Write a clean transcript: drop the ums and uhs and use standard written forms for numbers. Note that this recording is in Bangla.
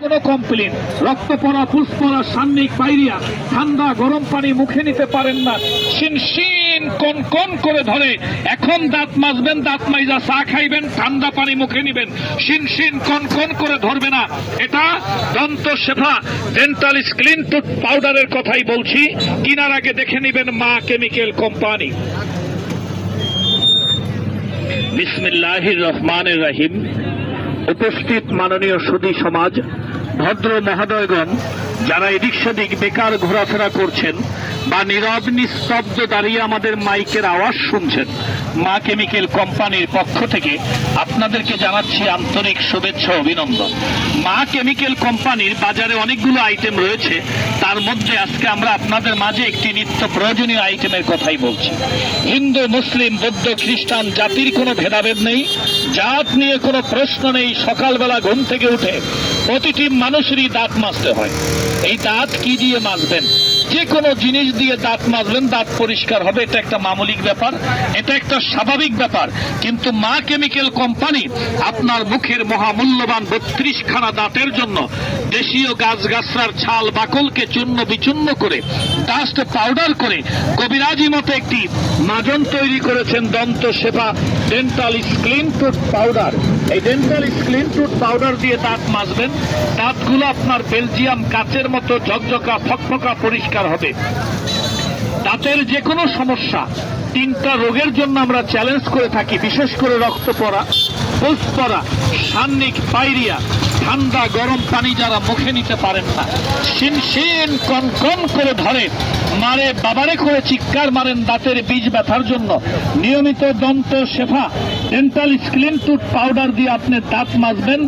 কোনো কমপ্লেন, রক্ত পড়া, ফুসপড়া, সান্নিক, পাইরিয়া, ঠান্ডা গরম পানি মুখে নিতে পারেন না, শিনশিন কন কন করে ধরে। এখন দাঁত মাজবেন, দাঁত মাইজা চা খাইবেন, ঠান্ডা পানি মুখে নিবেন, শিনশিন কন কন করে ধরবে না। এটা দন্ত শেফা ডেন্টাল স্ক্লিন টুথ পাউডারের কথাই বলছি। কিনার আগে দেখে নিবেন মা কেমিক্যাল কোম্পানি। বিসমিল্লাহির রহমানির রহিম। উপস্থিত মাননীয় সুধী সমাজ, ভদ্র মহোদয়গণ, যারা এদিক সেদিক বেকার ঘোরাফেরা করছেন বা নীরব নিস্তব্ধ দাঁড়িয়ে আমাদের মাইকের আওয়াজ শুনছেন, মা কেমিক্যাল কোম্পানির পক্ষ থেকে আপনাদেরকে জানাচ্ছি আন্তরিক শুভেচ্ছা অভিনন্দন। মা কেমিক্যাল কোম্পানির বাজারে অনেকগুলো আইটেম রয়েছে, তার মধ্যে আজকে আমরা আপনাদের মাঝে একটি নিত্য প্রয়োজনীয় আইটেমের কথাই বলছি। হিন্দু, মুসলিম, বৌদ্ধ, খ্রিস্টান জাতির কোনো ভেদাভেদ নেই, জাত নিয়ে কোনো প্রশ্ন নেই। সকালবেলা ঘুম থেকে উঠে প্রতিটি মানুষেরই দাঁত মাজতে হয়। এই দাঁত কি দিয়ে মাজবেন? যে কোনো জিনিস দিয়ে দাঁত মাজবেন, দাঁত পরিষ্কার হবে। এটা একটা মামুলিক ব্যাপার, এটা একটা স্বাভাবিক ব্যাপার। কিন্তু মা কেমিক্যাল কোম্পানি আপনার মুখের মহামূল্যবান 32খানা দাঁতের জন্য দেশীয় গাছগাছরার ছাল বাকলকে চূর্ণ বিচূর্ণ করে ডাস্ট পাউডার করে কবিরাজি মতো একটি মাজন তৈরি করেছেন, দন্ত সেবা ডেন্টাল স্ক্লিন টুথ পাউডার। এই ডেন্টাল স্ক্লিন টুথ পাউডার দিয়ে দাঁত মাজবেন, দাঁতগুলো আপনার বেলজিয়াম কাচের মতো ঝকঝকা ফকফকা পরিষ্কার হবে। দাঁতের যে কোনো সমস্যা, 3টা রোগের জন্য আমরা চ্যালেঞ্জ করে থাকি, বিশেষ করে রক্ত পড়া, ফুস পড়া, সান্নিক, পাইরিয়া, ঠান্ডা গরম পানি যারা মুখে নিতে পারেন না, শিনশিন কনকন করে ধরে, মারে বাবারে করে চিৎকার মারেন দাঁতের বীজ ব্যথার জন্য, নিয়মিত দন্ত শেফা ডেন্টাল স্ক্লিন টুথ পাউডার দিয়ে আপনি দাঁত মাজবেন।